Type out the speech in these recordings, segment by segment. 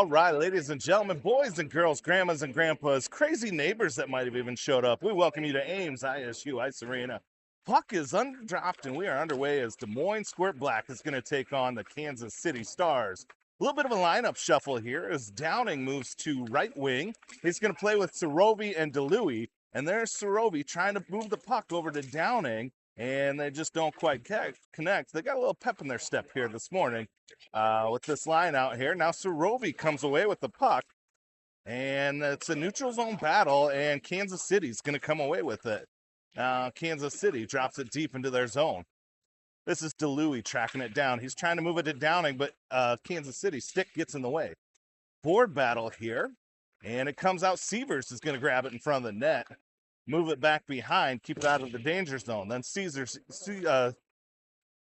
All right, ladies and gentlemen, boys and girls, grandmas and grandpas, crazy neighbors that might have even showed up. We welcome you to Ames ISU Ice Arena. Puck is undropped, and we are underway as Des Moines Squirt Black is going to take on the Kansas City Stars. A little bit of a lineup shuffle here as Downing moves to right wing. He's going to play with Sorovi and DeLuey, and there's Sorovi trying to move the puck over to Downing, and they just don't quite connect. They got a little pep in their step here this morning with this line out here. Now Sorovi comes away with the puck, and it's a neutral zone battle, and Kansas City's going to come away with it. Kansas City drops it deep into their zone. This is DeLuey tracking it down. He's trying to move it to Downing, but Kansas City stick gets in the way. Board battle here, and it comes out. Severs is going to grab it in front of the net, move it back behind, keep it out of the danger zone. Then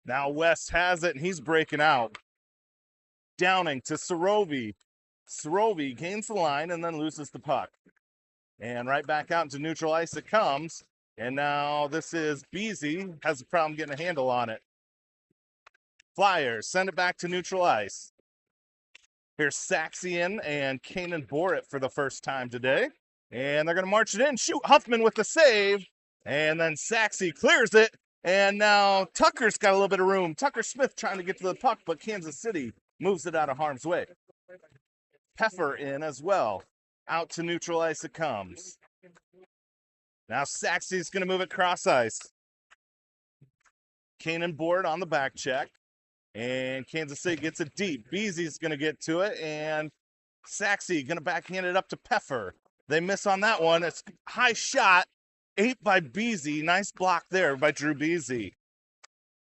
now West has it, and he's breaking out. Downing to Sorovi. Sorovi gains the line and then loses the puck. And right back out into neutral ice it comes. And now this is Beasy, has a problem getting a handle on it. Flyers send it back to neutral ice. Here's Saxion and Kanan Borit for the first time today. And they're going to march it in. Shoot, Huffman with the save. And then Saxy clears it. And now Tucker's got a little bit of room. Tucker Smith trying to get to the puck, but Kansas City moves it out of harm's way. Peffer in as well. Out to neutral ice it comes. Now Saxy's going to move it cross ice. Kanan Board on the back check. And Kansas City gets it deep. Beasy's going to get to it. And Saxy going to backhand it up to Peffer. They miss on that one. It's high shot. 8 by Beasy. Nice block there by Drew Beasy.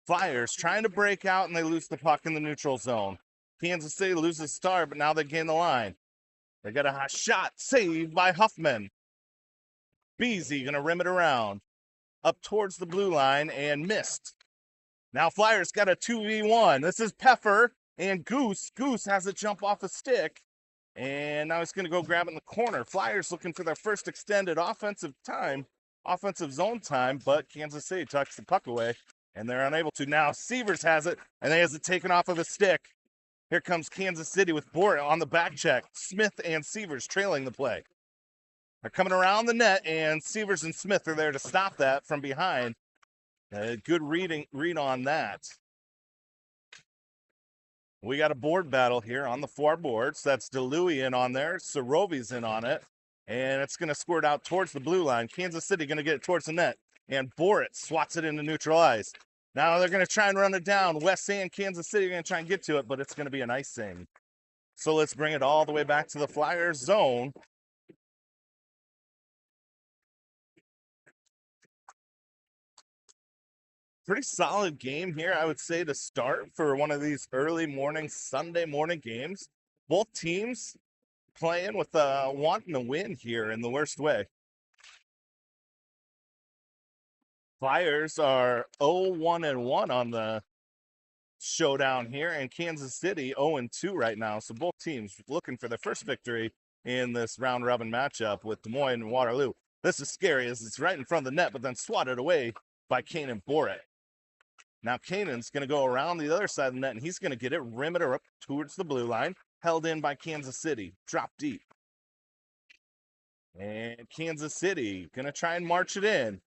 Flyers trying to break out, and they lose the puck in the neutral zone. Kansas City loses start, but now they gain the line. They got a hot shot saved by Huffman. Beasy going to rim it around. Up towards the blue line and missed. Now Flyers got a 2v1. This is Peffer and Goose. Goose has a jump off a stick. And now he's going to go grab it in the corner. Flyers looking for their first extended offensive zone time, but Kansas City tucks the puck away, and they're unable to. Now Severs has it, and he has it taken off of a stick. Here comes Kansas City with Borat on the back check. Smith and Severs trailing the play. They're coming around the net, and Severs and Smith are there to stop that from behind. Good read on that. We got a board battle here on the far boards. That's DeLuey in on there. Sorovi's in on it. And it's going to squirt out towards the blue line. Kansas City going to get it towards the net. And Borit swats it into neutral ice. Now they're going to try and run it down. West and Kansas City are going to try and get to it, but it's going to be an icing. So let's bring it all the way back to the Flyers zone. Pretty solid game here, I would say, to start for one of these early morning, Sunday morning games. Both teams playing with wanting to win here in the worst way. Flyers are 0-1-1 on the showdown here, and Kansas City 0-2 right now. So both teams looking for their first victory in this round-robin matchup with Des Moines and Waterloo. This is scary as it's right in front of the net, but then swatted away by Kanan Borat. Now Kanan's going to go around the other side of the net, and he's going to get it, rim it up towards the blue line, held in by Kansas City, drop deep. And Kansas City going to try and march it in.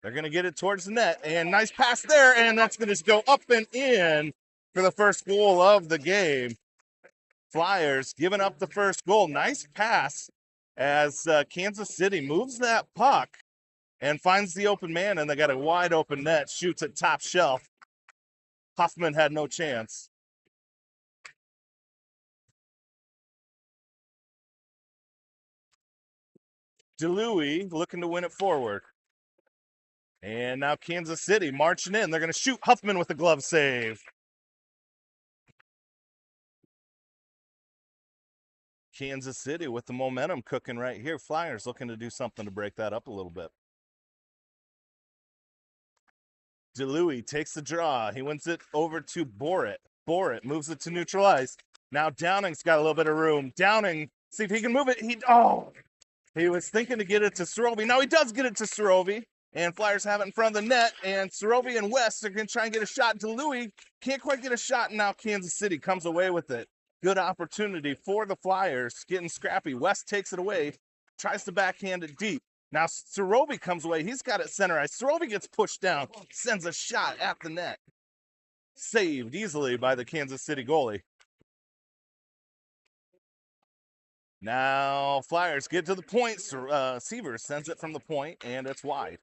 They're going to get it towards the net, and nice pass there, and that's going to go up and in for the first goal of the game. Flyers giving up the first goal. Nice pass as Kansas City moves that puck and finds the open man, and they got a wide open net, shoots at top shelf. Huffman had no chance. DeLuey looking to win it forward. And now Kansas City marching in. They're going to shoot Huffman with a glove save. Kansas City with the momentum cooking right here. Flyers looking to do something to break that up a little bit. DeLuey takes the draw. He wins it over to Borit. Borit moves it to neutral ice. Now Downing's got a little bit of room. Downing, see if he can move it. He was thinking to get it to Sorovi. Now he does get it to Sorovi. And Flyers have it in front of the net. And Sorovi and West are going to try and get a shot. DeLuey can't quite get a shot. And now Kansas City comes away with it. Good opportunity for the Flyers, getting scrappy. West takes it away, tries to backhand it deep. Now Sorovi comes away. He's got it center ice. Sorovi gets pushed down, sends a shot at the net. Saved easily by the Kansas City goalie. Now Flyers get to the point. Seavers sends it from the point, and it's wide.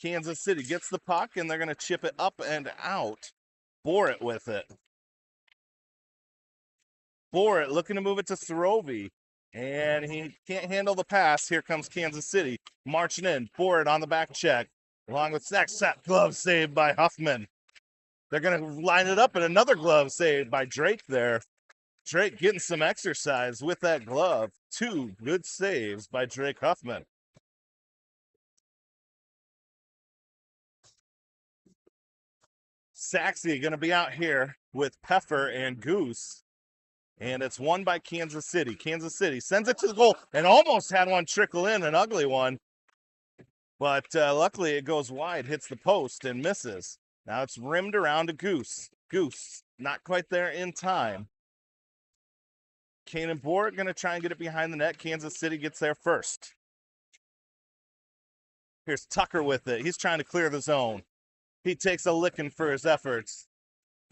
Kansas City gets the puck, and they're going to chip it up and out. Borat with it. Borat looking to move it to Sorovi, and he can't handle the pass. Here comes Kansas City marching in. Borat on the back check, along with Sachs. Glove saved by Huffman. They're going to line it up, and another glove saved by Drake there. Drake getting some exercise with that glove. 2 good saves by Drake Huffman. Saxey going to be out here with Peffer and Goose. And it's won by Kansas City. Kansas City sends it to the goal and almost had one trickle in, an ugly one. But luckily it goes wide, hits the post and misses. Now it's rimmed around to Goose. Goose, not quite there in time. Kane and Borat going to try and get it behind the net. Kansas City gets there first. Here's Tucker with it. He's trying to clear the zone. He takes a licking for his efforts.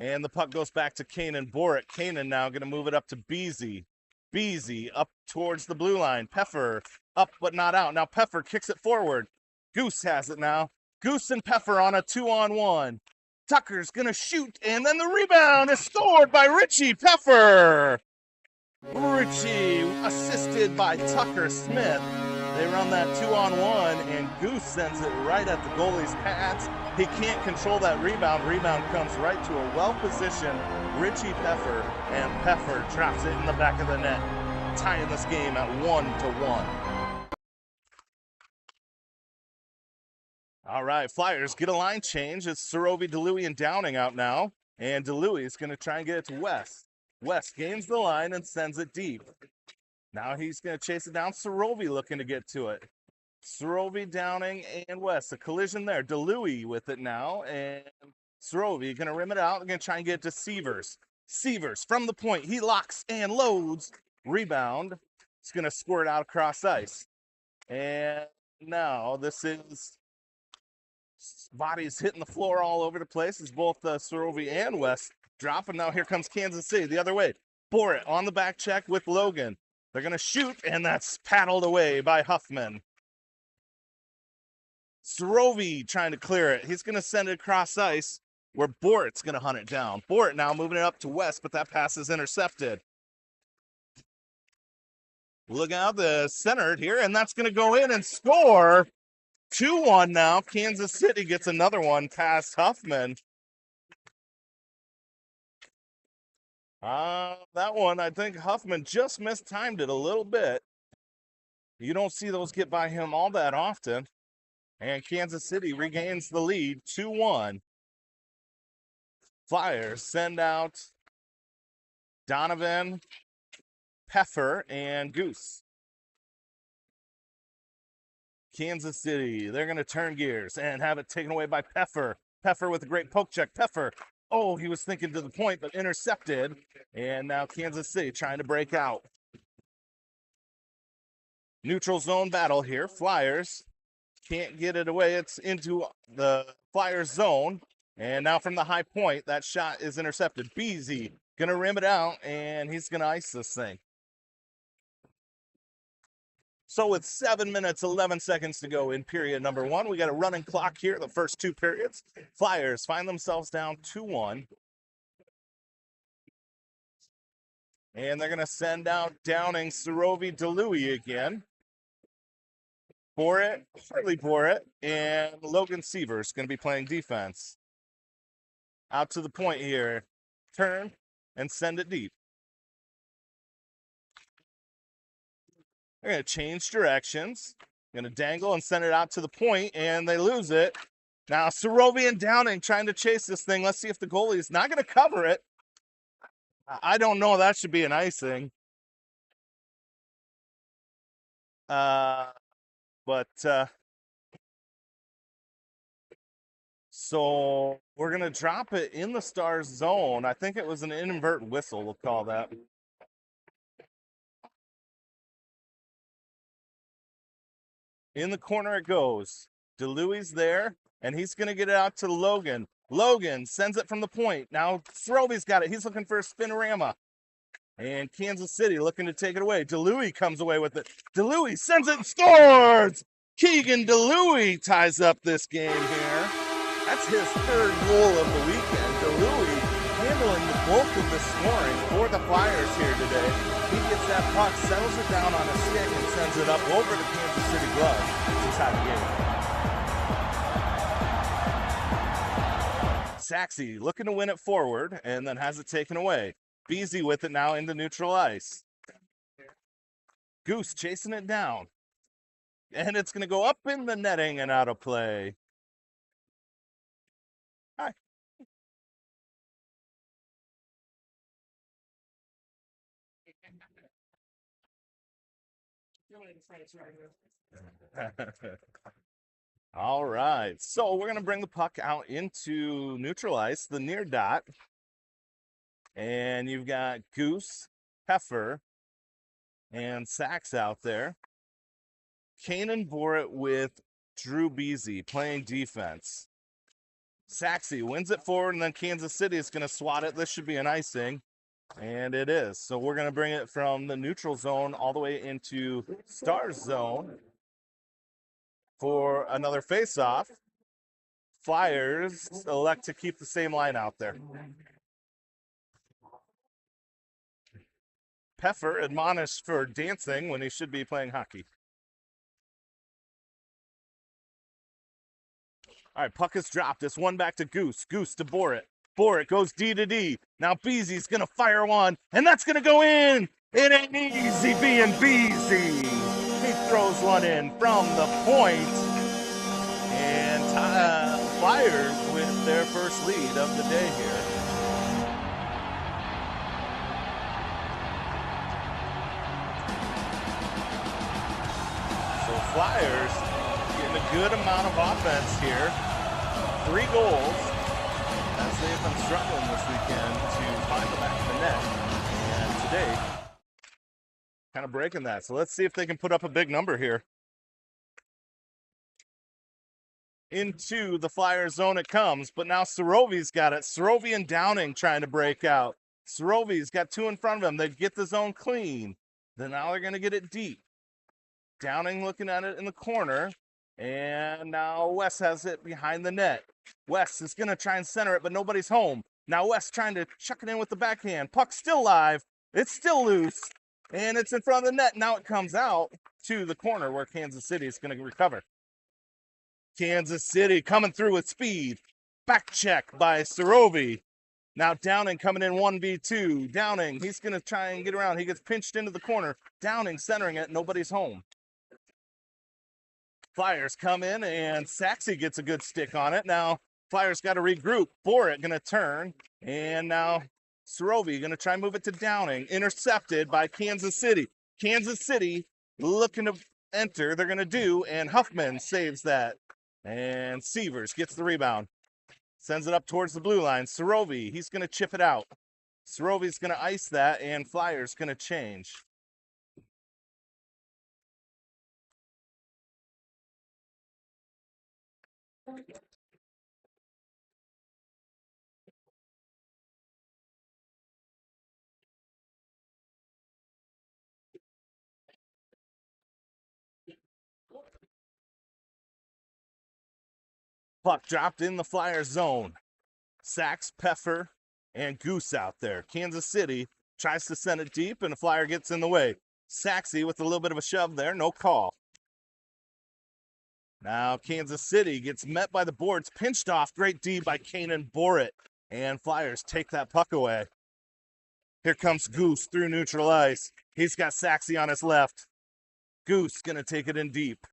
And the puck goes back to Kanan Borat. Kanan now going to move it up to Beasy. Beasy up towards the blue line. Peffer up but not out. Now Peffer kicks it forward. Goose has it now. Goose and Peffer on a 2-on-1. Tucker's going to shoot, and then the rebound is scored by Richie Peffer. Richie assisted by Tucker Smith. They run that 2-on-1, and Goose sends it right at the goalie's pads. He can't control that rebound. Rebound comes right to a well-positioned Richie Peffer, and Peffer drops it in the back of the net, tying this game at 1-1. All right, Flyers get a line change. It's Sorovi, DeLuey, and Downing out now, and DeLuey is going to try and get it to West. West gains the line and sends it deep. Now he's going to chase it down. Sorovi looking to get to it. Sorovi, Downing, and West. A collision there. DeLuey with it now. And Sorovi going to rim it out. They're going to try and get it to Seavers. Seavers from the point. He locks and loads. Rebound. It's going to squirt out across ice. And now this is bodies hitting the floor all over the place. It's both Sorovi and West drop. And now here comes Kansas City the other way. Borat on the back check with Logan. They're going to shoot, and that's paddled away by Huffman. Sorovi trying to clear it. He's going to send it across ice where Borat's going to hunt it down. Borat now moving it up to West, but that pass is intercepted. Look out, the center here, and that's going to go in and score. 2-1 now. Kansas City gets another one past Huffman. That one, I think Huffman just mistimed it a little bit. You don't see those get by him all that often. And Kansas City regains the lead, 2-1. Flyers send out Donovan, Peffer, and Goose. Kansas City, they're going to turn gears and have it taken away by Peffer. Peffer with a great poke check. Peffer. Oh, he was thinking to the point, but intercepted. And now Kansas City trying to break out. Neutral zone battle here. Flyers can't get it away. It's into the Flyers zone. And now from the high point, that shot is intercepted. Beasy going to rim it out, and he's going to ice this thing. So with 7 minutes, 11 seconds to go in period number 1, we got a running clock here, the first 2 periods. Flyers find themselves down 2-1. And they're going to send out Downing, Sorovi, DeLuey again. Borat, Harley Borat, and Logan Seavers going to be playing defense. Out to the point here. Turn and send it deep. They're going to change directions. Going to dangle and send it out to the point, and they lose it. Now, Sorovi and Downing trying to chase this thing. Let's see if the goalie is not going to cover it. I don't know. That should be an icing. So we're going to drop it in the Stars zone. I think it was an invert whistle, we'll call that. In the corner it goes. DeLuey's there, and he's going to get it out to Logan. Logan sends it from the point. Now Srovy's got it. He's looking for a spinorama. And Kansas City looking to take it away. DeLuey comes away with it. DeLuey sends it and scores! Keegan DeLuey ties up this game here. That's his third goal of the weekend. DeLuey handling the bulk of the scoring for the Flyers here today. He gets that puck, settles it down on a stick, and sends it up over the Kansas City glove to tie the game. Saxey looking to win it forward and then has it taken away. Beasy with it now into neutral ice. Goose chasing it down. And it's going to go up in the netting and out of play. Hi. All right. So we're going to bring the puck out into neutral ice, the near dot. And you've got Goose, Heifer, and Sachs out there. Kanan bore it with Drew Beasy playing defense. Saxey wins it forward, and then Kansas City is going to swat it. This should be an icing, and it is. So we're going to bring it from the neutral zone all the way into Stars zone for another face-off. Flyers elect to keep the same line out there. Peffer admonished for dancing when he should be playing hockey. All right, puck is dropped. It's one back to Goose. Goose to Borit. Borit goes D to D. Now Beasy's going to fire one, and that's going to go in. It ain't easy being Beasy. He throws one in from the point. And Flyers with their first lead of the day here. So Flyers getting a good amount of offense here. 3 goals as they've been struggling this weekend to find the back of the net. And today, kind of breaking that. So let's see if they can put up a big number here. Into the Flyers zone it comes, but now Sorovi's got it. Sorovi and Downing trying to break out. Sorovi's got 2 in front of him. They get the zone clean. Then now they're going to get it deep. Downing looking at it in the corner. And now Wes has it behind the net. Wes is going to try and center it, but nobody's home. Now Wes trying to chuck it in with the backhand. Puck's still live. It's still loose. And it's in front of the net. Now it comes out to the corner where Kansas City is going to recover. Kansas City coming through with speed. Back check by Sorovi. Now Downing coming in 1v2. Downing, he's going to try and get around. He gets pinched into the corner. Downing centering it. Nobody's home. Flyers come in, and Saxey gets a good stick on it. Now, Flyers got to regroup. Borit going to turn, and now Sorovi going to try and move it to Downing. Intercepted by Kansas City. Kansas City looking to enter. They're going to do, and Huffman saves that. And Sievers gets the rebound. Sends it up towards the blue line. Sorovi, he's going to chip it out. Sorovi's going to ice that, and Flyers going to change. Puck dropped in the Flyers zone. Sachs, Peffer, and Goose out there. Kansas City tries to send it deep, and the Flyer gets in the way. Saxey with a little bit of a shove there, no call. Now Kansas City gets met by the boards, pinched off, great D by Kanan Borit, and Flyers take that puck away. Here comes Goose through neutral ice. He's got Saxey on his left. Goose gonna take it in deep.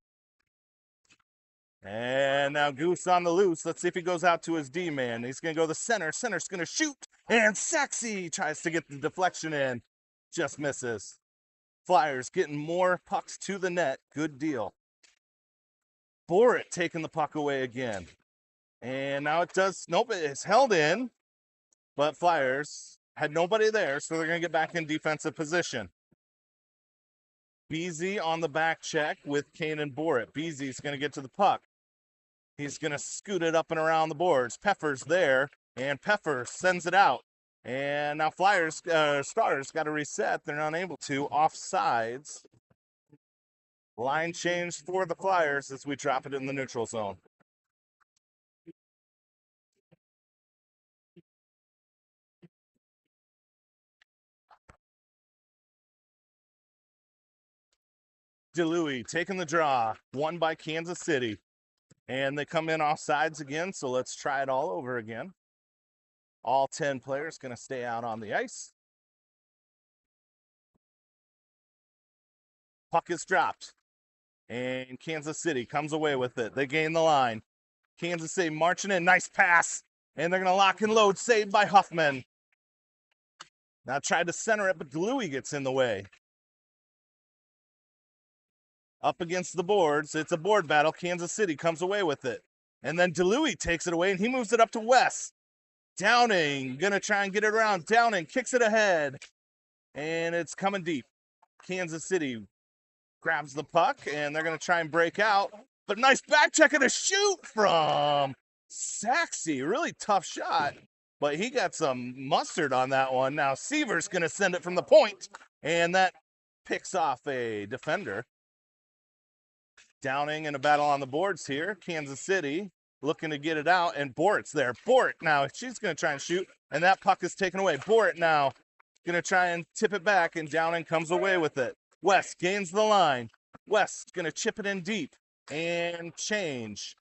And now Goose on the loose. Let's see if he goes out to his D-man. He's going to go to the center. Center's going to shoot. And Saxey tries to get the deflection in. Just misses. Flyers getting more pucks to the net. Good deal. Borit taking the puck away again. And now it does, nope, it's held in, but Flyers had nobody there, so they're going to get back in defensive position. Beasy on the back check with Kane and Borit. Beasy's going to get to the puck. He's going to scoot it up and around the boards. Peffer's there, and Peffer sends it out. And now Flyers, Stars got to reset. They're unable to. Offsides. Line change for the Flyers as we drop it in the neutral zone. DeLuey taking the draw. Won by Kansas City. And they come in offsides again, so let's try it all over again. All 10 players going to stay out on the ice. Puck is dropped. And Kansas City comes away with it. They gain the line. Kansas City marching in. Nice pass. And they're going to lock and load. Saved by Huffman. Now tried to center it, but DeLuey gets in the way. Up against the boards. It's a board battle. Kansas City comes away with it. And then DeLuey takes it away, and he moves it up to West. Downing, going to try and get it around. Downing kicks it ahead. And it's coming deep. Kansas City grabs the puck, and they're going to try and break out. But nice back check and a shoot from Saxey. Really tough shot, but he got some mustard on that one. Now Seaver's going to send it from the point, and that picks off a defender. Downing in a battle on the boards here. Kansas City looking to get it out, and Borit's there. Borit now, she's going to try and shoot, and that puck is taken away. Borit now going to try and tip it back, and Downing comes away with it. West gains the line. West going to chip it in deep and change.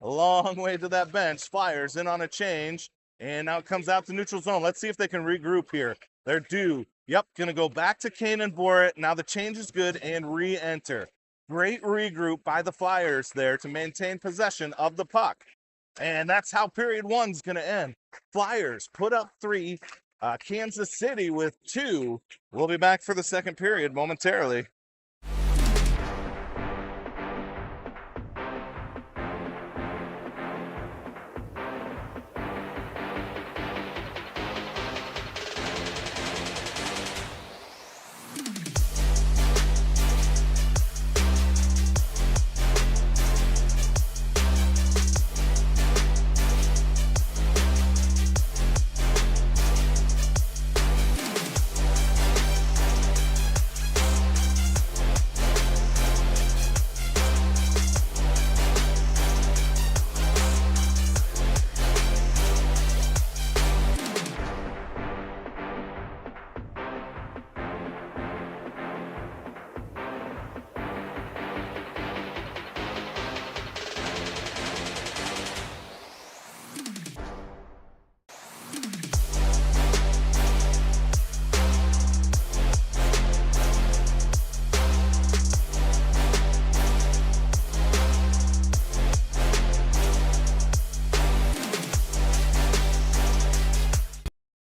A long way to that bench. Flyers in on a change, and now it comes out to neutral zone. Let's see if they can regroup here. They're due. Yep, going to go back to Kane and Borit. Now the change is good and re-enter. Great regroup by the Flyers there to maintain possession of the puck. And that's how period one's going to end. Flyers put up 3. Kansas City with 2. We'll be back for the second period momentarily.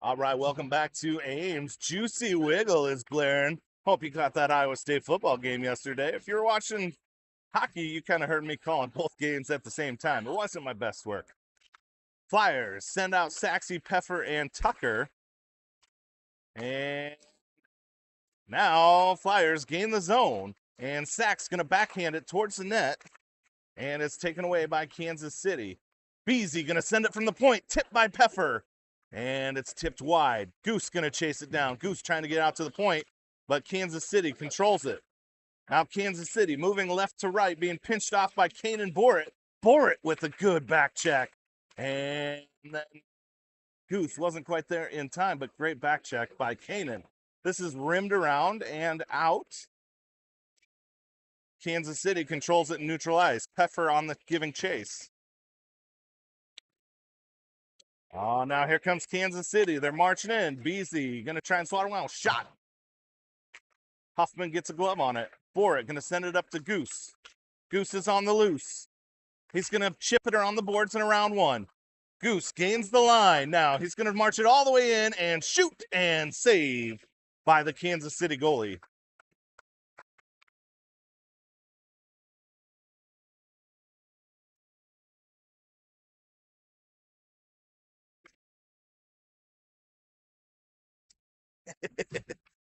All right, welcome back to Ames. Juicy Wiggle is blaring. Hope you caught that Iowa State football game yesterday. If you were watching hockey, you kind of heard me calling both games at the same time. It wasn't my best work. Flyers send out Saxey, Peffer, and Tucker. And now Flyers gain the zone. And Sax's going to backhand it towards the net. And it's taken away by Kansas City. Beasy going to send it from the point. Tipped by Peffer. And it's tipped wide. Goose going to chase it down. Goose trying to get out to the point, but Kansas City controls it. Now Kansas City moving left to right, being pinched off by Kane and Borit. Borit with a good back check. And then Goose wasn't quite there in time, but great back check by Kanan. This is rimmed around and out. Kansas City controls it in neutral ice. Peffer on the giving chase. Oh, now here comes Kansas City. They're marching in. Beasy going to try and swat around. Shot. Huffman gets a glove on it. Borit going to send it up to Goose. Goose is on the loose. He's going to chip it around the boards in round 1. Goose gains the line. Now he's going to march it all the way in and shoot and save by the Kansas City goalie.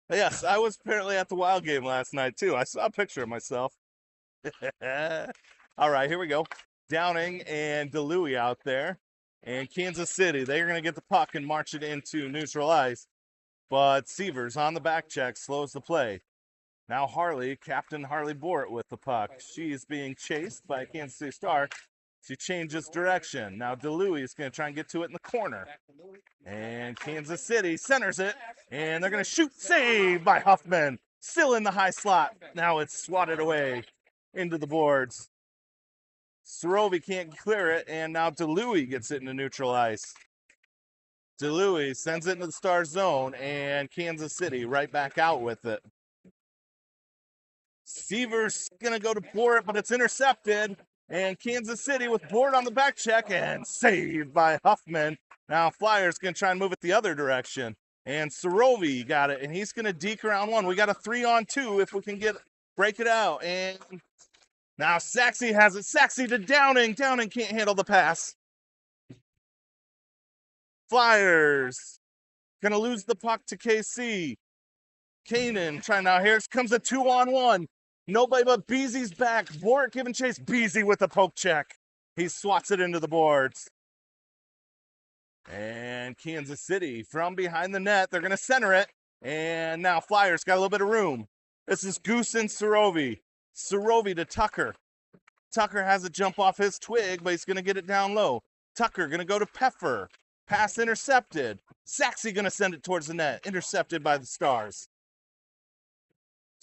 Yes, I was apparently at the Wild game last night too. I saw a picture of myself. All right, here we go. Downing and DeLuey out there. And Kansas City, they're going to get the puck and march it into neutral ice. But Severs on the back check slows the play. Now Harley, Captain Harley Bort with the puck. She's being chased by a Kansas City Star. She changes direction. Now DeLuey is going to try and get to it in the corner. And Kansas City centers it. And they're going to shoot. Save by Huffman. Still in the high slot. Now it's swatted away into the boards. Sorovi can't clear it. And now DeLuey gets it into neutral ice. DeLuey sends it into the Star zone. And Kansas City right back out with it. Severs going to go to Bort, but it's intercepted. And Kansas City with Bort on the back check and saved by Huffman. Now Flyers going to try and move it the other direction. And Sorovi got it, and he's going to deke around one. We got a 3-on-2 if we can break it out. And now Saxey has it. Saxey to Downing. Downing can't handle the pass. Flyers going to lose the puck to KC. Kanan trying now. Here comes a 2-on-1. Nobody but Beezy's back. Bort giving chase. Beezy with a poke check. He swats it into the boards. And Kansas City from behind the net. They're going to center it. And now Flyers got a little bit of room. This is Goose and Sorovi. Sorovi to Tucker. Tucker has a jump off his twig, but he's going to get it down low. Tucker going to go to Peffer. Pass intercepted. Saxey going to send it towards the net. Intercepted by the Stars.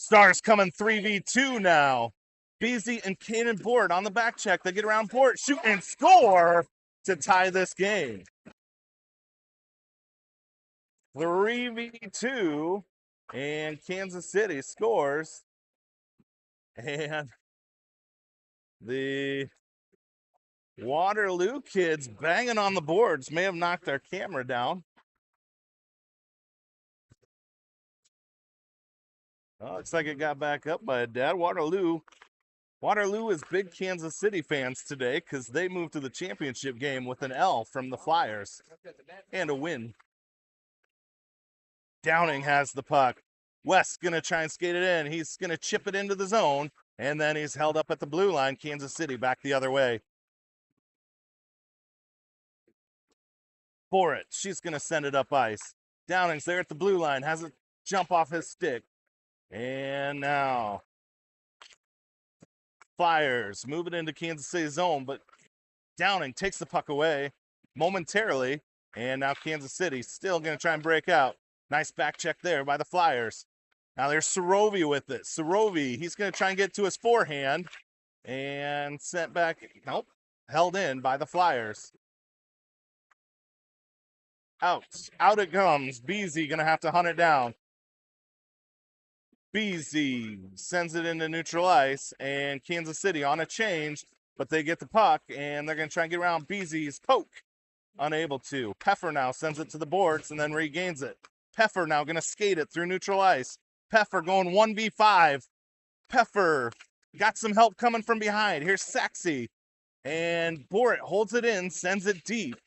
Stars coming 3v2 now. Beasley and Kanan Bort on the back check. They get around Bort, shoot and score to tie this game. 3v2, and Kansas City scores. And the Waterloo kids banging on the boards may have knocked their camera down. Oh, looks like it got back up by a dad. Waterloo is big Kansas City fans today because they moved to the championship game with an L from the Flyers and a win. Downing has the puck. West's going to try and skate it in. He's going to chip it into the zone, and then he's held up at the blue line. Kansas City back the other way. Bort, she's going to send it up ice. Downing's there at the blue line, has a jump off his stick. And now Flyers move it into Kansas City zone, but Downing takes the puck away momentarily. And now Kansas City still going to try and break out. Nice back check there by the Flyers. Now there's Sorovi with it. Sorovi, he's going to try and get to his forehand and sent back. Nope, held in by the Flyers. Out it comes. Beasley going to have to hunt it down. Beasley sends it into neutral ice, and Kansas City on a change, but they get the puck, and they're going to try and get around Beasley's poke. Unable to. Peffer now sends it to the boards and then regains it. Peffer now going to skate it through neutral ice. Peffer going 1v5. Peffer got some help coming from behind. Here's Saxey. And Bort holds it in, sends it deep.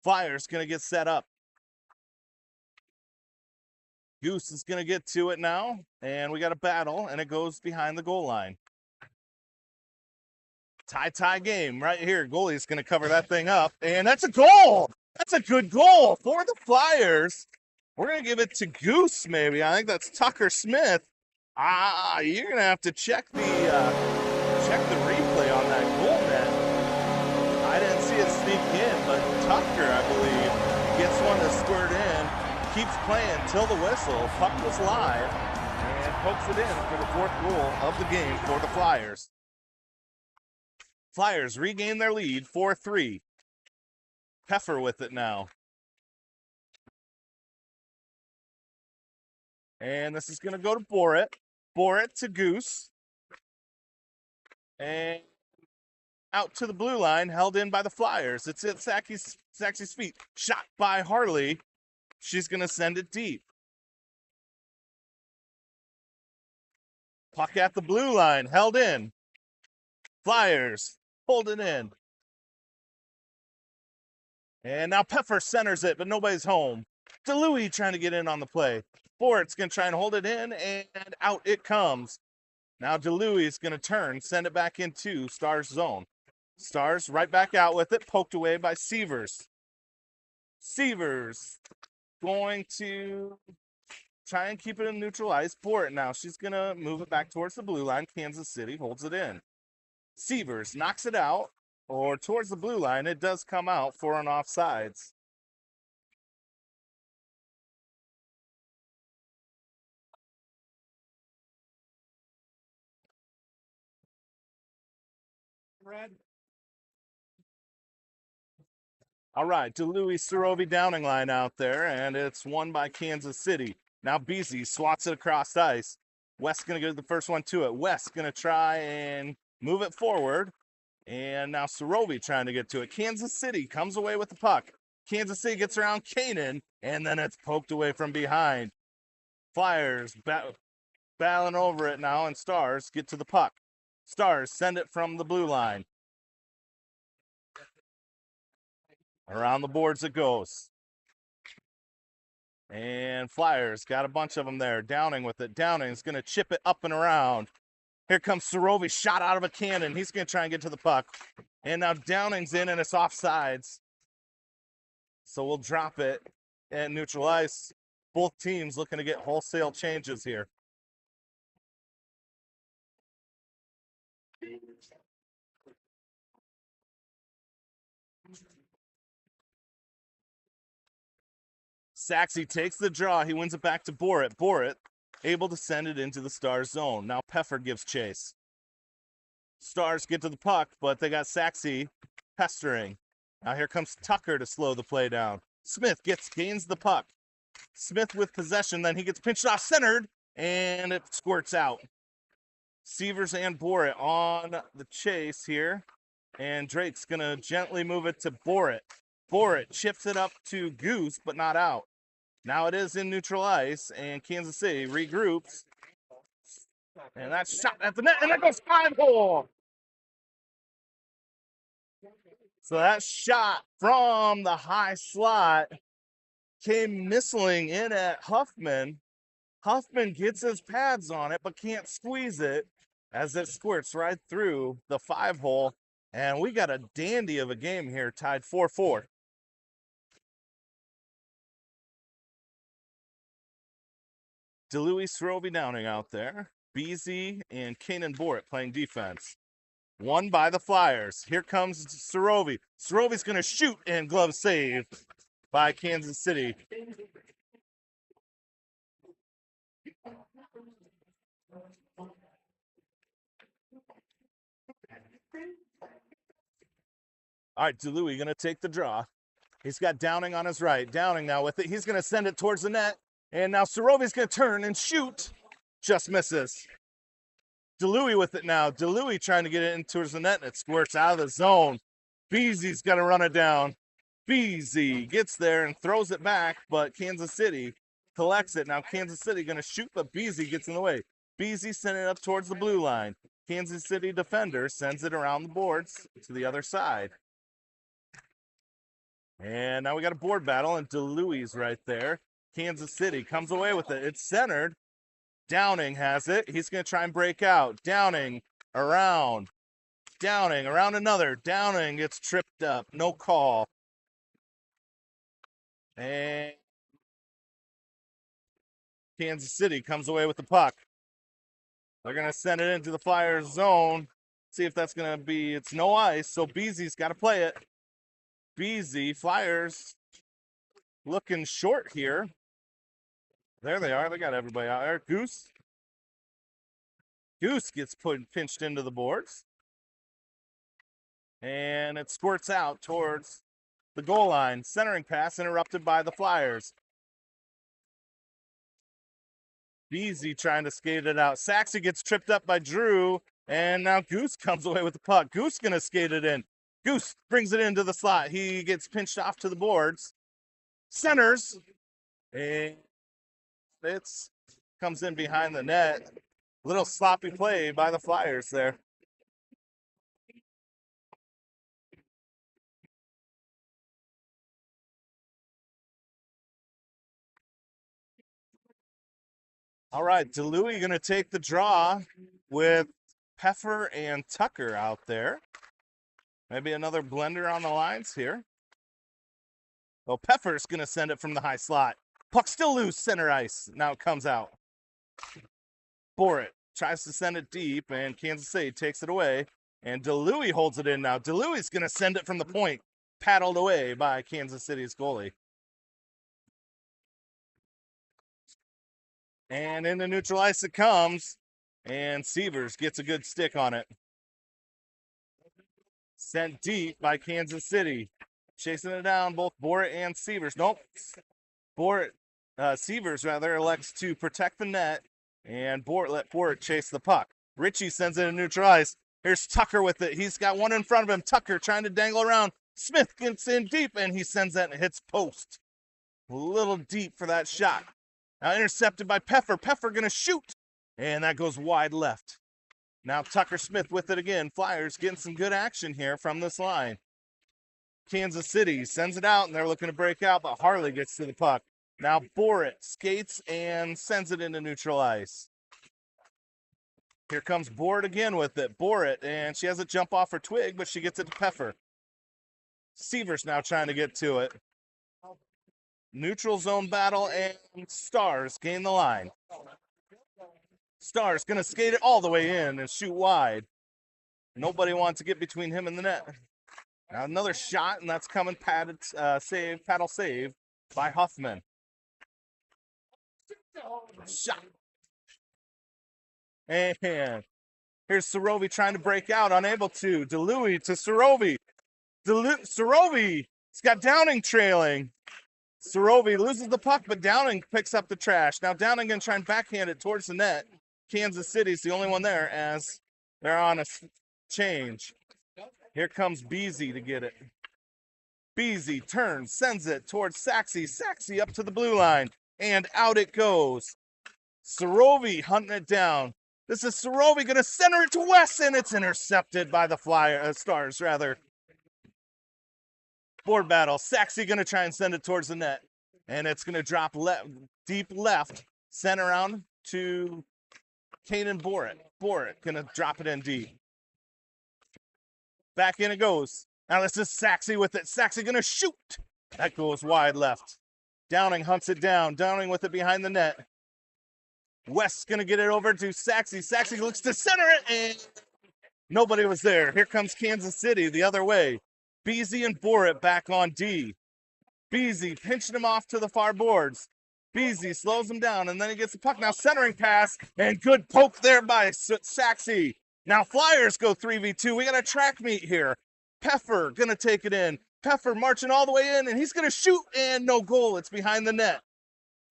Flyers going to get set up. Goose is going to get to it now, and we got a battle, and it goes behind the goal line. Tie game right here. Goalie's going to cover that thing up, and that's a goal. That's a good goal for the Flyers. We're going to give it to Goose, maybe. I think that's Tucker Smith. You're going to have to check the replay on that goal net. I didn't see it sneak in, but Tucker, I believe, gets one to squirt in. Keeps playing till the whistle. Puck was live and pokes it in for the fourth goal of the game for the Flyers. Flyers regain their lead 4-3. Peffer with it now. And this is going to go to Bort. Bort to Goose. And out to the blue line, held in by the Flyers. It's at Saxey's feet. Shot by Harley. She's going to send it deep. Puck at the blue line, held in. Flyers, hold it in. And now Peffer centers it, but nobody's home. DeLuey trying to get in on the play. Bort's going to try and hold it in, and out it comes. Now DeLuey is going to turn, send it back into Stars' zone. Stars right back out with it, poked away by Severs. Severs going to try and keep it in neutral ice. Bort now, she's going to move it back towards the blue line. Kansas City holds it in. Severs knocks it out, or towards the blue line. It does come out for an offsides. Red. All right, DeLuey Sarovi Downing line out there, and it's won by Kansas City. Now Beasy swats it across ice. West's going to get the first one to it. West's going to try and move it forward. And now Sarovi trying to get to it. Kansas City comes away with the puck. Kansas City gets around Kanan, and then it's poked away from behind. Flyers battling over it now, and Stars get to the puck. Stars send it from the blue line. Around the boards it goes. And Flyers got a bunch of them there. Downing with it. Downing's going to chip it up and around. Here comes Sarovi, shot out of a cannon. He's going to try and get to the puck. And now Downing's in, and it's offsides. So we'll drop it at neutral ice. Both teams looking to get wholesale changes here. Saxey takes the draw. He wins it back to Borit. Borit able to send it into the Stars zone. Now Peffer gives chase. Stars get to the puck, but they got Saxey pestering. Now here comes Tucker to slow the play down. Smith gains the puck. Smith with possession, then he gets pinched off centered, and it squirts out. Severs and Borit on the chase here, and Drake's going to gently move it to Borit. Borit chips it up to Goose, but not out. Now it is in neutral ice, and Kansas City regroups. And that's shot at the net, and that goes 5-hole. So that shot from the high slot came missling in at Huffman. Huffman gets his pads on it, but can't squeeze it as it squirts right through the 5-hole. And we got a dandy of a game here, tied 4-4. DeLuey Sarovi Downing out there. Beasy and Kanan Borit playing defense. Won by the Flyers. Here comes Sarovi. Sarovi's going to shoot, and glove save by Kansas City. All right, DeLuey going to take the draw. He's got Downing on his right. Downing now with it. He's going to send it towards the net. And now Sarovi's going to turn and shoot. Just misses. DeLuey with it now. DeLuey trying to get it in towards the net, and it squirts out of the zone. Beasy's going to run it down. Beasy gets there and throws it back, but Kansas City collects it. Now Kansas City going to shoot, but Beasy gets in the way. Beasy sending it up towards the blue line. Kansas City defender sends it around the boards to the other side. And now we got a board battle, and DeLuey's right there. Kansas City comes away with it. It's centered. Downing has it. He's going to try and break out. Downing around. Downing around another. Downing gets tripped up. No call. And Kansas City comes away with the puck. They're going to send it into the Flyers zone. See if that's going to be, it's no ice, so Beasy's got to play it. Beasy, Flyers looking short here. There they are. They got everybody out there. Goose gets pinched into the boards. And it squirts out towards the goal line. Centering pass interrupted by the Flyers. Beasy trying to skate it out. Saxey gets tripped up by Drew. And now Goose comes away with the puck. Goose going to skate it in. Goose brings it into the slot. He gets pinched off to the boards. Centers. And it comes in behind the net. Little sloppy play by the Flyers there. All right, DeLuey going to take the draw with Peffer and Tucker out there. Maybe another blender on the lines here. Oh, Peffer's going to send it from the high slot. Puck still loose, center ice. Now it comes out. Borit tries to send it deep, and Kansas City takes it away. And DeLuey holds it in now. DeLuey's going to send it from the point. Paddled away by Kansas City's goalie. And into neutral ice it comes. And Severs gets a good stick on it. Sent deep by Kansas City. Chasing it down, both Borit and Severs. Nope. Severs rather elects to protect the net, and let Borit chase the puck. Ritchie sends it in neutral ice. Here's Tucker with it. He's got one in front of him. Tucker trying to dangle around. Smith gets in deep, and he sends that and hits post. A little deep for that shot. Now intercepted by Peffer. Peffer going to shoot, and that goes wide left. Now Tucker Smith with it again. Flyers getting some good action here from this line. Kansas City sends it out, and they're looking to break out, but Harley gets to the puck. Now Borit skates and sends it into neutral ice. Here comes Borit again with it. Borit, and she has a jump off her twig, but she gets it to Peffer. Severs now trying to get to it. Neutral zone battle, and Stars gain the line. Stars going to skate it all the way in and shoot wide. Nobody wants to get between him and the net. Now another shot, and that's coming paddle save by Huffman. Shot. And here's Sorovi trying to break out, unable to. DeLuey to Sorovi. Sorovi's got Downing trailing. Sorovi loses the puck, but Downing picks up the trash. Now Downing going to try and backhand it towards the net. Kansas City's the only one there as they're on a change. Here comes Beasy to get it. Beasy turns, sends it towards Saxey. Saxey up to the blue line, and out it goes. Sorovi hunting it down. This is Sorovi going to center it to West, and it's intercepted by the Stars, rather. Board battle. Saxey going to try and send it towards the net, and it's going to drop deep left, sent around to Kanan Borit. Borit going to drop it in deep. Back in it goes. Now this is Saxey with it. Saxey going to shoot. That goes wide left. Downing hunts it down. Downing with it behind the net. West's going to get it over to Saxey. Saxey looks to center it, and nobody was there. Here comes Kansas City the other way. Beasy and Borit back on D. Beasy pinching him off to the far boards. Beasy slows him down, and then he gets the puck. Now centering pass, and good poke there by Saxey. Now Flyers go 3v2. We got a track meet here. Peffer going to take it in. Peffer marching all the way in, and he's going to shoot, and no goal. It's behind the net.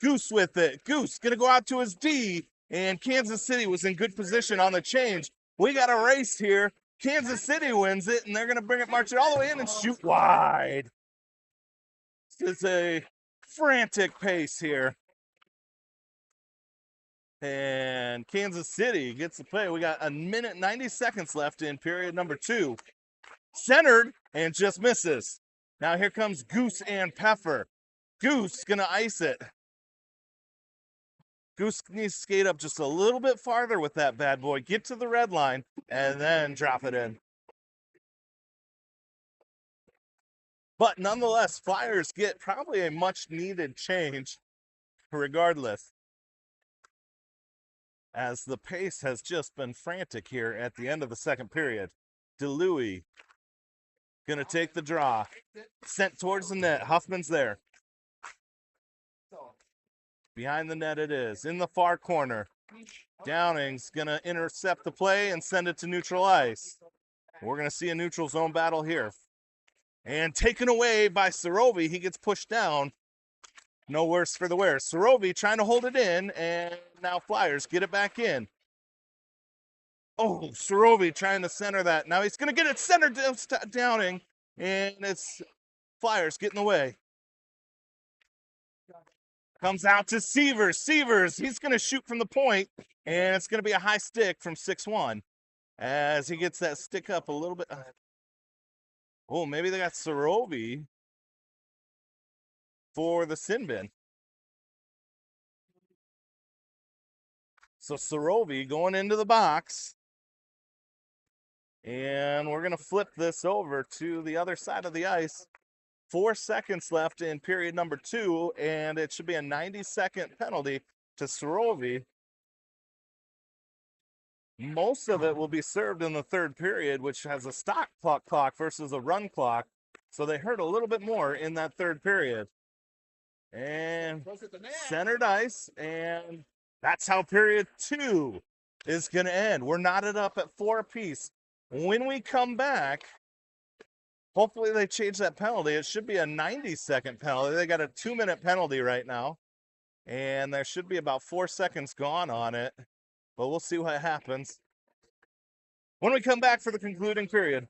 Goose with it. Goose going to go out to his D, and Kansas City was in good position on the change. We got a race here. Kansas City wins it, and they're going to bring it marching all the way in and shoot wide. This is a frantic pace here. And Kansas City gets the play. We got a minute, 90 seconds left in period number 2. Centered and just misses. Now here comes Goose and Peffer. Goose going to ice it. Goose needs to skate up just a little bit farther with that bad boy. Get to the red line and then drop it in. But nonetheless, Flyers get probably a much needed change regardless, as the pace has just been frantic here at the end of the second period. DeLuey going to take the draw. Sent towards the net. Huffman's there. Behind the net it is. In the far corner. Downing's going to intercept the play and send it to neutral ice. We're going to see a neutral zone battle here. And taken away by Sorovi. He gets pushed down. No worse for the wear. Sorovi trying to hold it in, and now Flyers get it back in. Oh, Sorovi trying to center that. Now he's going to get it centered to Downing, and it's Flyers getting away. Comes out to Severs. Severs, he's going to shoot from the point, and it's going to be a high stick from 6-1 as he gets that stick up a little bit. Oh, maybe they got Sorovi for the sin bin. So Sorovi going into the box. And we're going to flip this over to the other side of the ice. 4 seconds left in period number 2, and it should be a 90-second penalty to Sorovi. Most of it will be served in the third period, which has a stop clock versus a run clock. So they hurt a little bit more in that third period. And centered ice, and that's how period 2 is going to end. We're knotted up at 4 apiece. When we come back, hopefully they change that penalty. It should be a 90-second penalty. They got a 2-minute penalty right now, and there should be about 4 seconds gone on it, but we'll see what happens when we come back for the concluding period.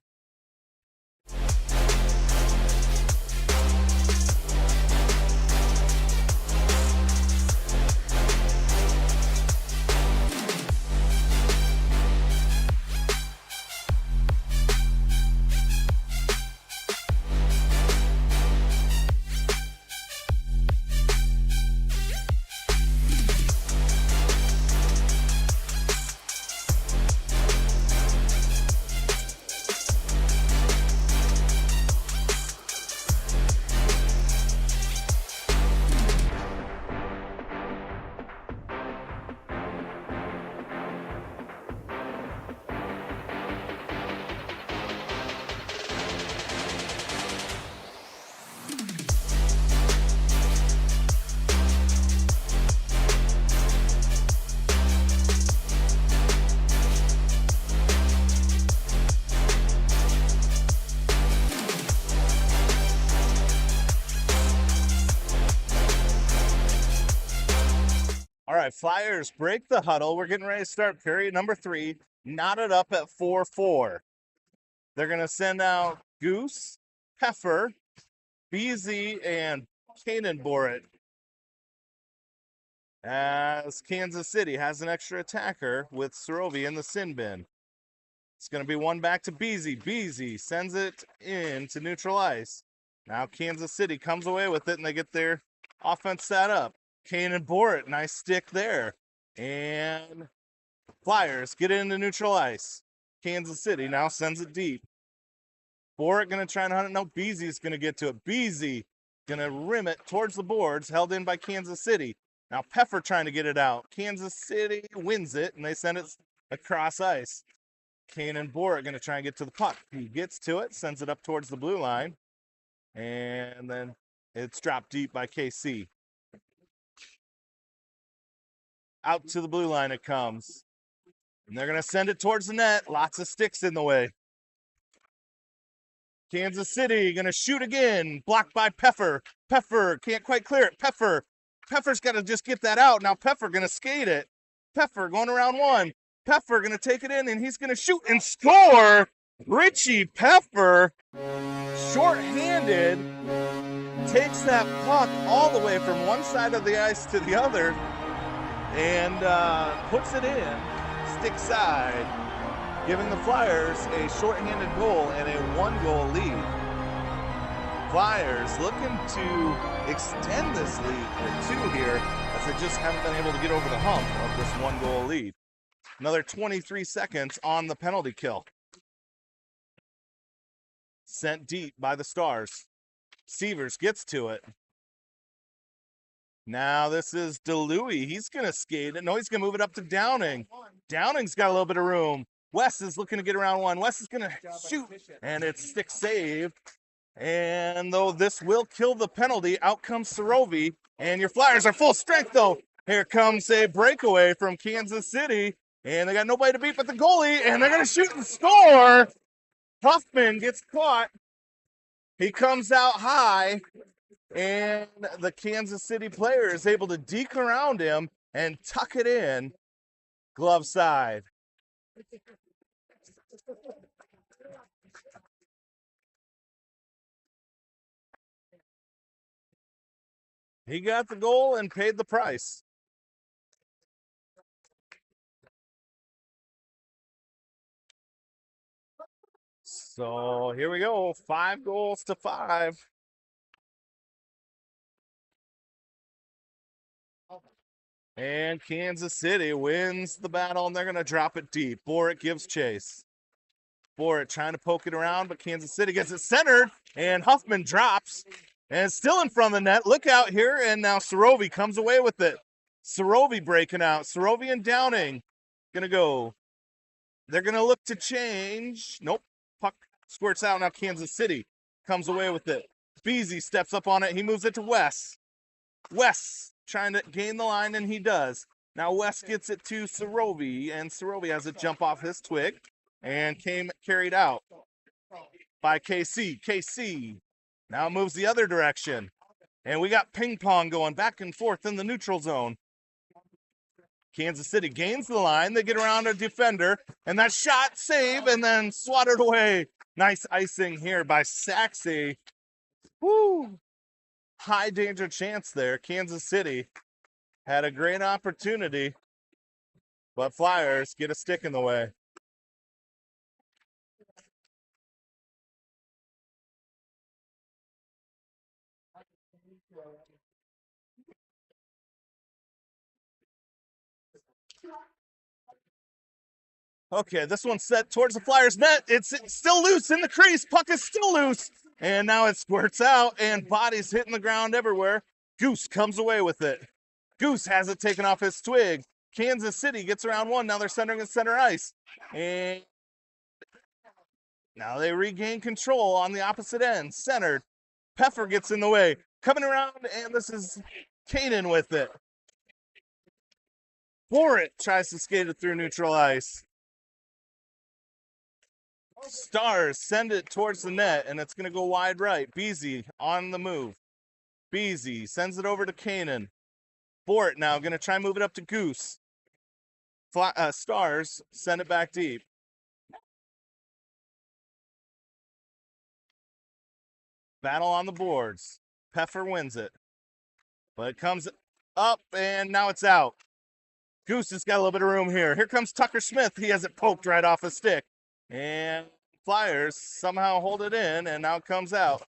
All right, Flyers break the huddle. We're getting ready to start period number 3, knotted up at 4-4. They're going to send out Goose, Peffer, BZ, and Boret. As Kansas City has an extra attacker with Sorovi in the sin bin. It's going to be one back to BZ. BZ sends it in to neutral ice. Now Kansas City comes away with it, and they get their offense set up. Boret, nice stick there. And Flyers get it into neutral ice. Kansas City now sends it deep. Boret going to try and hunt it. No, Beezy's going to get to it. Beezy going to rim it towards the boards, held in by Kansas City. Now Peffer trying to get it out. Kansas City wins it, and they send it across ice. Boret going to try and get to the puck. He gets to it, sends it up towards the blue line, and then it's dropped deep by KC. Out to the blue line it comes. And they're going to send it towards the net. Lots of sticks in the way. Kansas City going to shoot again. Blocked by Peffer. Peffer can't quite clear it. Peffer's got to just get that out. Now Peffer going to skate it. Peffer going around one. Peffer going to take it in, and he's going to shoot and score. Richie Peffer, short-handed, takes that puck all the way from one side of the ice to the other, and puts it in, stick side, giving the Flyers a shorthanded goal and a 1-goal lead. Flyers looking to extend this lead to 2 here, as they just haven't been able to get over the hump of this 1-goal lead. Another 23 seconds on the penalty kill. Sent deep by the Stars. Severs gets to it. Now this is DeLuey. He's going to skate it. No, he's going to move it up to Downing. Downing's got a little bit of room. Wes is looking to get around one. Wes is going to shoot, and it's stick saved. And though this will kill the penalty, out comes Sorovi. And your Flyers are full strength, though. Here comes a breakaway from Kansas City. And they got nobody to beat but the goalie. And they're going to shoot and score. Huffman gets caught. He comes out high. And the Kansas City player is able to deke around him and tuck it in. Glove side. He got the goal and paid the price. So here we go, 5-5. And Kansas City wins the battle, and they're going to drop it deep. Boric gives chase. Boric trying to poke it around, but Kansas City gets it centered, and Huffman drops, and it's still in front of the net. Look out here, and now Sorovi comes away with it. Sorovi breaking out. Sorovi and Downing going to go. They're going to look to change. Nope. Puck squirts out. Now Kansas City comes away with it. Beasy steps up on it. He moves it to Wes. Wes trying to gain the line, and he does. Now Wes gets it to Sorovi, and Sorovi has it jump off his twig and carried out by KC. KC now moves the other direction. And we got ping pong going back and forth in the neutral zone. Kansas City gains the line. They get around a defender, and that shot save and then swatted away. Nice icing here by Saxey. Woo! High danger chance there. Kansas City had a great opportunity, but Flyers get a stick in the way. Okay, this one's set towards the Flyers net. It's still loose in the crease. Puck is still loose. And now it squirts out, and bodies hitting the ground everywhere. Goose comes away with it. Goose has it taken off his twig. Kansas City gets around one. Now they're centering in center ice. And now they regain control on the opposite end. Centered. Peffer gets in the way. Coming around, and this is Kanan with it. Boric tries to skate it through neutral ice. Stars send it towards the net, and it's going to go wide right. Beasy on the move. Beasy sends it over to Kanan. Bort now going to try and move it up to Goose. Stars send it back deep. Battle on the boards. Peffer wins it. But it comes up, and now it's out. Goose has got a little bit of room here. Here comes Tucker Smith. He has it poked right off his stick. And Flyers somehow hold it in, and now it comes out.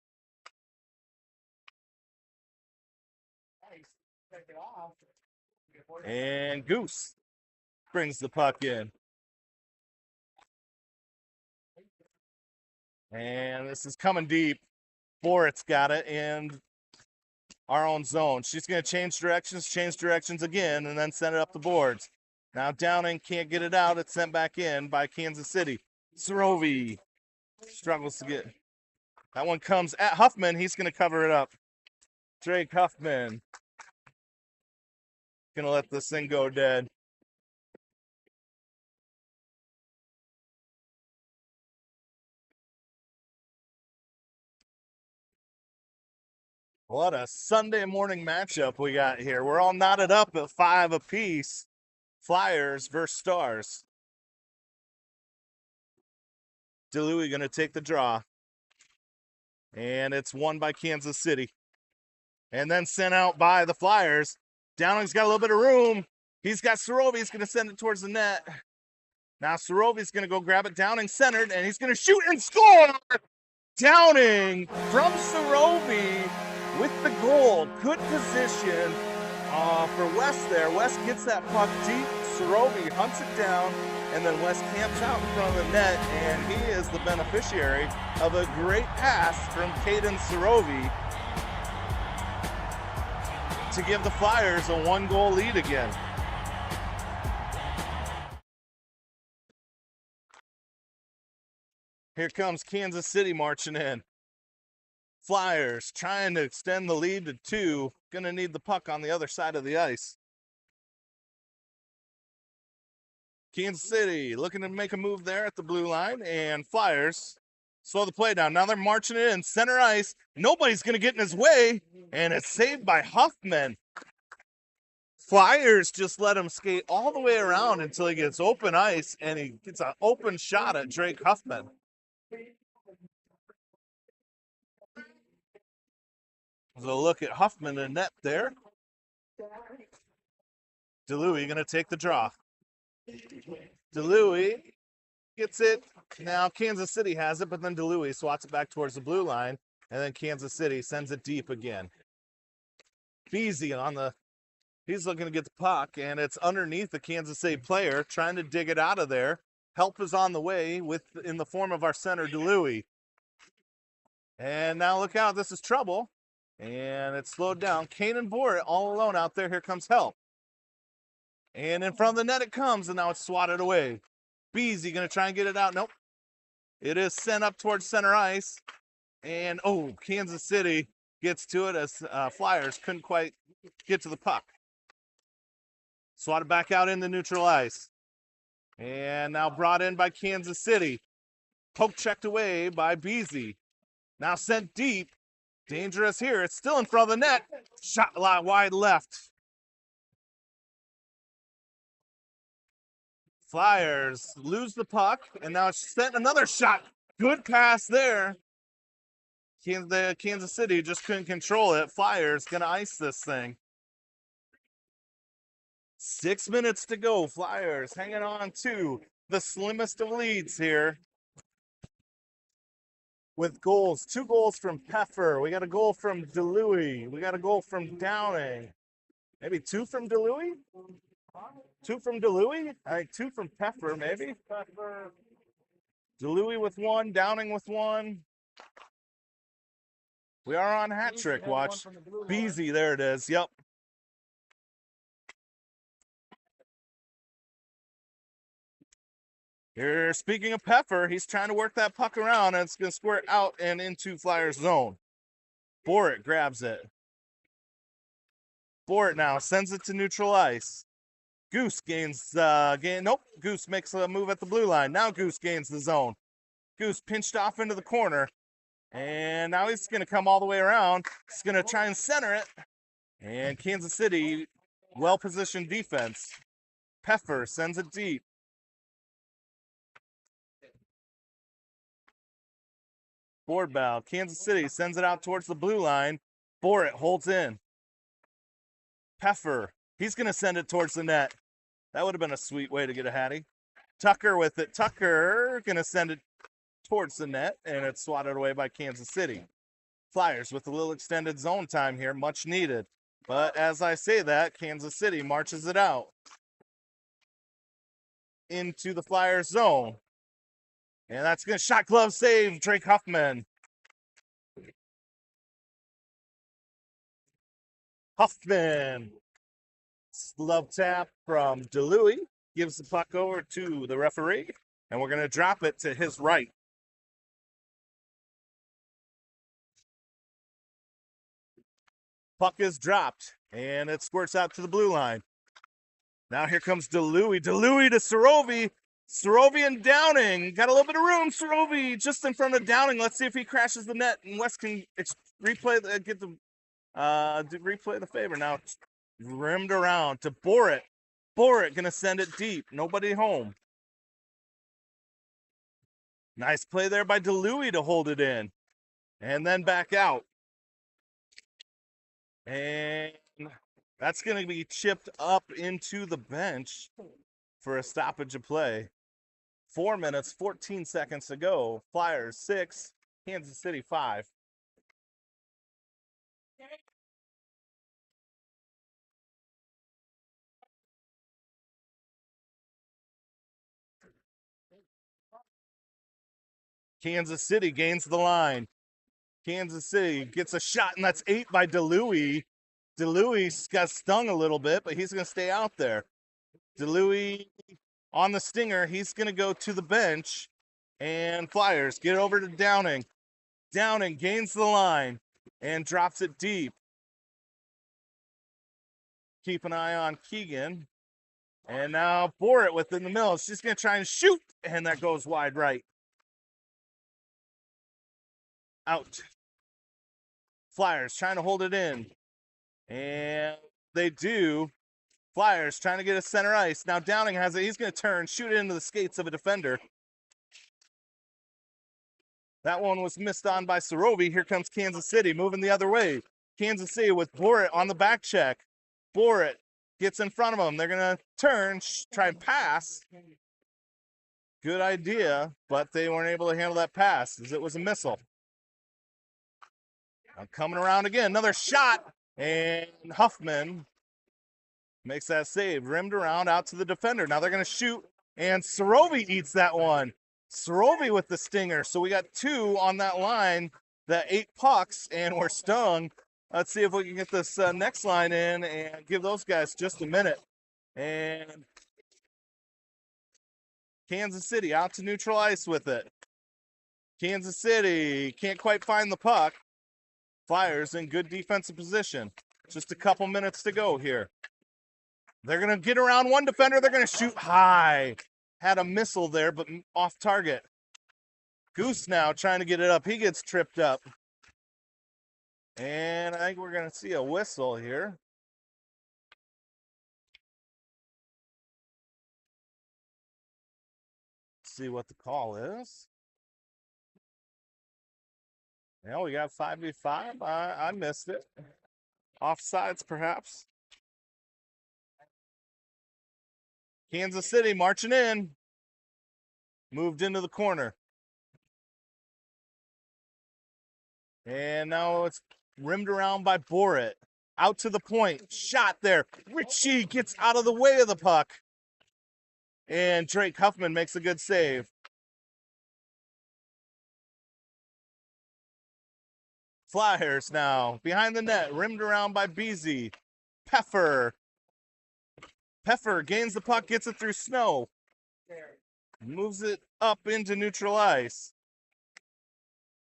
And Goose brings the puck in. And this is coming deep. Borit's got it in our own zone. She's going to change directions again, and then send it up the boards. Now Downing can't get it out. It's sent back in by Kansas City. Sorovi struggles to get. That one comes at Huffman. He's going to cover it up. Drake Huffman. Going to let this thing go dead. What a Sunday morning matchup we got here. We're all knotted up at 5 apiece. Flyers versus Stars. DeLuey going to take the draw. And it's won by Kansas City. And then sent out by the Flyers. Downing's got a little bit of room. He's got Sorovi. He's going to send it towards the net. Now Sorovi's going to go grab it. Downing centered, and he's going to shoot and score! Downing from Sorovi with the goal. Good position for Wes there. Wes gets that puck deep. Sorovi hunts it down, and then Wes camps out in front of the net, and he is the beneficiary of a great pass from Caden Sorovi to give the Flyers a 1-goal lead again. Here comes Kansas City marching in. Flyers trying to extend the lead to 2. Gonna need the puck on the other side of the ice. Kansas City looking to make a move there at the blue line, and Flyers slow the play down. Now they're marching it in center ice. Nobody's going to get in his way, and it's saved by Huffman. Flyers just let him skate all the way around until he gets open ice, and he gets an open shot at Drake Huffman. There's a look at Huffman in net there. DeLuey going to take the draw. DeLuey gets it. Now Kansas City has it, but then DeLuey swats it back towards the blue line, and then Kansas City sends it deep again. Beasy on the He's looking to get the puck, and it's underneath the Kansas City player, trying to dig it out of there. Help is on the way in the form of our center, DeLuey. And now look out, this is trouble. And it's slowed down. Kanan Borat all alone out there. Here comes help. And in front of the net it comes, and now it's swatted away. Beasy gonna try and get it out. Nope. It is sent up towards center ice. And oh, Kansas City gets to it as Flyers couldn't quite get to the puck. Swatted back out into neutral ice. And now brought in by Kansas City. Poke checked away by Beasy. Now sent deep. Dangerous here. It's still in front of the net. Shot wide left. Flyers lose the puck, and now it's sent another shot. Good pass there. Kansas City just couldn't control it. Flyers gonna ice this thing. 6 minutes to go. Flyers hanging on to the slimmest of leads here. With goals, 2 goals from Peffer. We got a goal from DeLuey. We got a goal from Downing. Maybe 2 from DeLuey? 2 from DeLuey? I think 2 from Peffer, maybe. DeLuey with 1, Downing with 1. We are on hat trick watch. Beasy, there it is. Yep. Here, speaking of Peffer, he's trying to work that puck around, and it's going to squirt out and into Flyers zone. Borat grabs it. Borat now sends it to neutral ice. Goose gains, nope, Goose makes a move at the blue line. Now Goose gains the zone. Goose pinched off into the corner, and now he's going to come all the way around. He's going to try and center it, and Kansas City, well-positioned defense. Peffer sends it deep. Board bow. Kansas City sends it out towards the blue line. Borat holds in. Peffer. He's going to send it towards the net. That would have been a sweet way to get a hattie. Tucker with it. Tucker going to send it towards the net, and it's swatted away by Kansas City. Flyers with a little extended zone time here, much needed. But as I say that, Kansas City marches it out into the Flyers zone. And that's going to shot glove save, Drake Huffman. Glove tap from DeLuey. Gives the puck over to the referee. And we're going to drop it to his right. Puck is dropped. And it squirts out to the blue line. Now here comes DeLuey. DeLuey to Sorovi. Sorovi and Downing. Got a little bit of room. Sorovi just in front of Downing. Let's see if he crashes the net. And West can replay the favor. Now rimmed around to Borat. Borat going to send it deep. Nobody home. Nice play there by DeLuey to hold it in. And then back out. And that's going to be chipped up into the bench for a stoppage of play. 4 minutes, 14 seconds to go. Flyers 6, Kansas City 5. Kansas City gains the line. Kansas City gets a shot, and that's 8 by DeLuey. DeLuey got stung a little bit, but he's going to stay out there. DeLuey on the stinger. He's going to go to the bench. And Flyers get over to Downing. Downing gains the line and drops it deep. Keep an eye on Keegan. And now Borat within the middle. She's going to try and shoot. And that goes wide right. Out. Flyers trying to hold it in. And they do. Flyers trying to get a center ice. Now Downing has it. He's going to turn, shoot it into the skates of a defender. That one was missed on by Sorovi. Here comes Kansas City moving the other way. Kansas City with Borat on the back check. Borat gets in front of him. They're going to turn, try and pass. Good idea, but they weren't able to handle that pass as it was a missile. Now coming around again. Another shot. And Huffman Makes that save. Rimmed around out to the defender. Now they're going to shoot, and Sorovi eats that one. Sorovi with the stinger. So we got 2 on that line, that 8 pucks, and we're stung. Let's see if we can get this next line in and give those guys just a minute. And Kansas City out to neutral ice with it. Kansas City can't quite find the puck. Flyers in good defensive position. Just a couple minutes to go here. They're going to get around one defender. They're going to shoot high. Had a missile there, but off target. Goose now trying to get it up. He gets tripped up. And I think we're going to see a whistle here. See what the call is. Yeah, we got 5v5. I missed it. Offsides, perhaps. Kansas City marching in. Moved into the corner. And now it's rimmed around by Borit. Out to the point. Shot there. Ritchie gets out of the way of the puck. And Drake Huffman makes a good save. Flyers now behind the net, rimmed around by Beasy. Peffer gains the puck, gets it through Snow. Moves it up into neutral ice.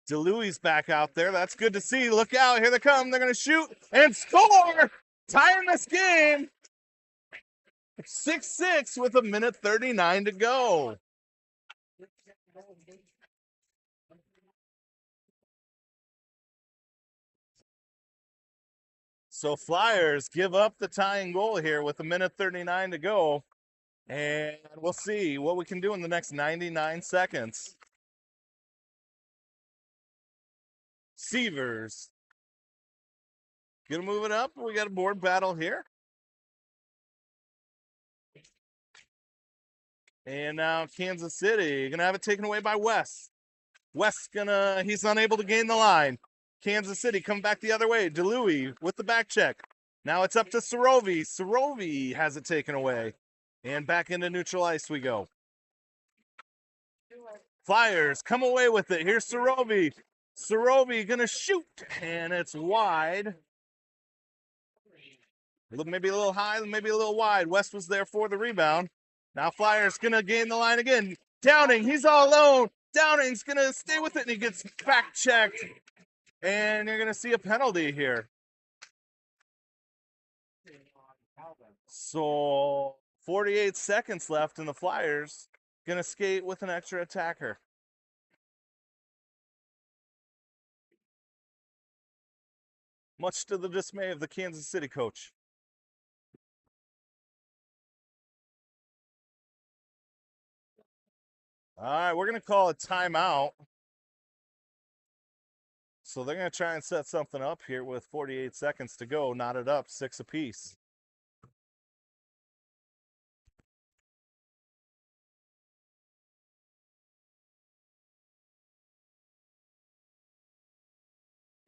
DeLuey's back out there. That's good to see. Look out, here they come. They're going to shoot and score! Tying this game. 6-6 with 1:39 to go. So Flyers give up the tying goal here with 1:39 to go. And we'll see what we can do in the next 99 seconds. Severs. Gonna move it up. We got a board battle here. And now Kansas City gonna have it taken away by West. West's he's unable to gain the line. Kansas City come back the other way. DeLuey with the back check. Now it's up to Sorovi. Sorovi has it taken away. And back into neutral ice we go. Flyers come away with it. Here's Sorovi. Sorovi gonna shoot. And it's wide. Maybe a little high, maybe a little wide. West was there for the rebound. Now Flyers gonna gain the line again. Downing, he's all alone. Downing's gonna stay with it, and he gets back checked. And you're gonna see a penalty here. So 48 seconds left, and the Flyers gonna skate with an extra attacker. Much to the dismay of the Kansas City coach. All right, we're going to call a timeout. So they're going to try and set something up here with 48 seconds to go, knot it up, 6 apiece.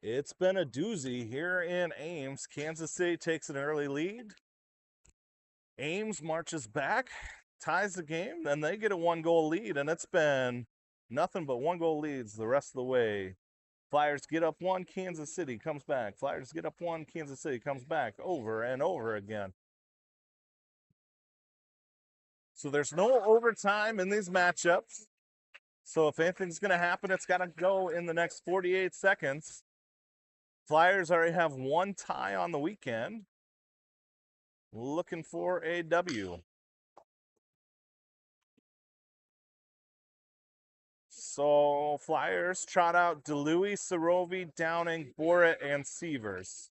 It's been a doozy here in Ames. Kansas City takes an early lead. Ames marches back, ties the game, then they get a 1-goal lead, and it's been nothing but 1-goal leads the rest of the way. Flyers get up 1, Kansas City comes back. Flyers get up 1, Kansas City comes back, over and over again. So there's no overtime in these matchups. So if anything's going to happen, it's got to go in the next 48 seconds. Flyers already have 1 tie on the weekend. Looking for a W. So Flyers trot out DeLuey, Sorovi, Downing, Borit, and Severs.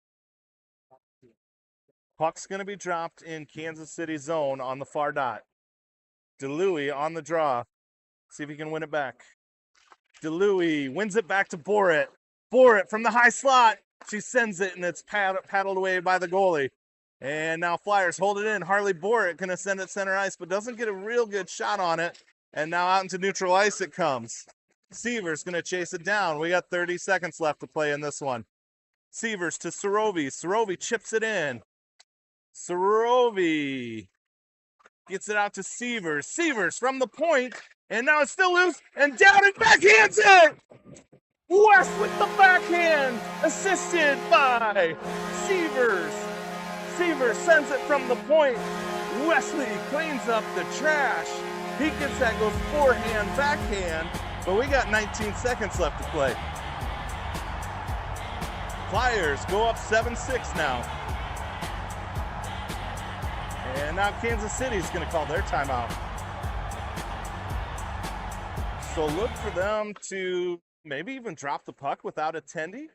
Puck's going to be dropped in Kansas City zone on the far dot. DeLuey on the draw. See if he can win it back. DeLuey wins it back to Borit. Borit from the high slot. She sends it, and it's paddled away by the goalie. And now Flyers hold it in. Harley Borit going to send it center ice, but doesn't get a real good shot on it. And now out into neutral ice it comes. Severs going to chase it down. We got 30 seconds left to play in this one. Severs to Sorovi. Sorovi chips it in. Sorovi gets it out to Severs. Severs from the point, and now it's still loose, and Downing backhands it! West with the backhand, assisted by Severs. Severs sends it from the point. Wesley cleans up the trash. He gets that, goes forehand, backhand, but we got 19 seconds left to play. Flyers go up 7-6 now. And now Kansas City's going to call their timeout. So look for them to maybe even drop the puck without attendee.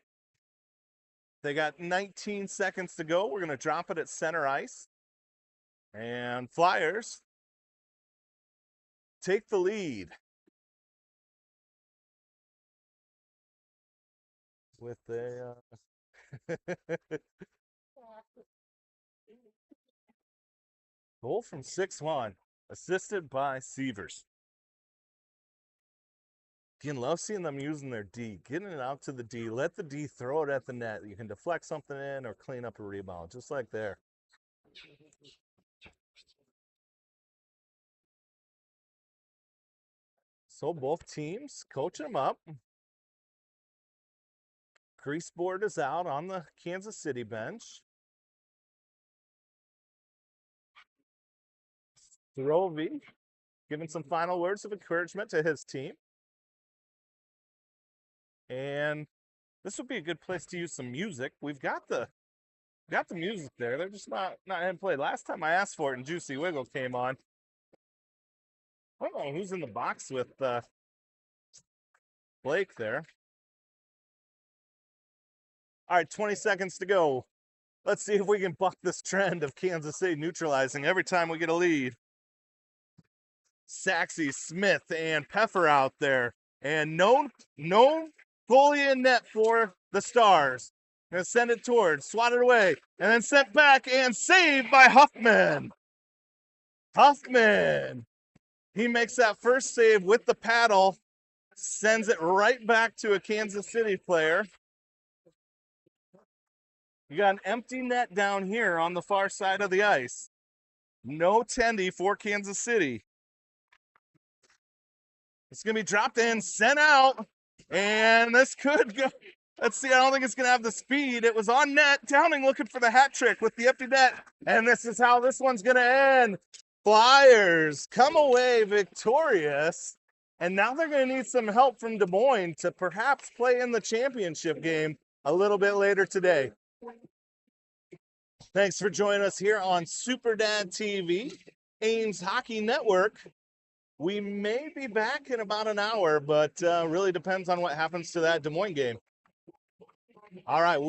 They got 19 seconds to go. We're going to drop it at center ice. And Flyers take the lead with a goal from 6-1, assisted by Severs. Again, love seeing them using their D, getting it out to the D. Let the D throw it at the net. You can deflect something in or clean up a rebound, just like there. So both teams coaching them up. Greaseboard is out on the Kansas City bench. Sorovi giving some final words of encouragement to his team. And this would be a good place to use some music. We've got the music there. They're just not in play. Last time I asked for it and Juicy Wiggle came on. I don't know who's in the box with Blake there. All right, 20 seconds to go. Let's see if we can buck this trend of Kansas City neutralizing every time we get a lead. Saxey, Smith, and Peffer out there. And no goalie in net for the Stars. Gonna send it towards, swatted away, and then sent back and saved by Huffman. Huffman. He makes that first save with the paddle, sends it right back to a Kansas City player. You got an empty net down here on the far side of the ice. No tendy for Kansas City. It's going to be dropped in, sent out, and this could go. Let's see, I don't think it's going to have the speed. It was on net. Downing looking for the hat trick with the empty net, and this is how this one's going to end. Flyers come away victorious, and now they're going to need some help from Des Moines to perhaps play in the championship game a little bit later today. Thanks for joining us here on Super Dad TV, Ames Hockey Network. We may be back in about an hour, but really depends on what happens to that Des Moines game. All right.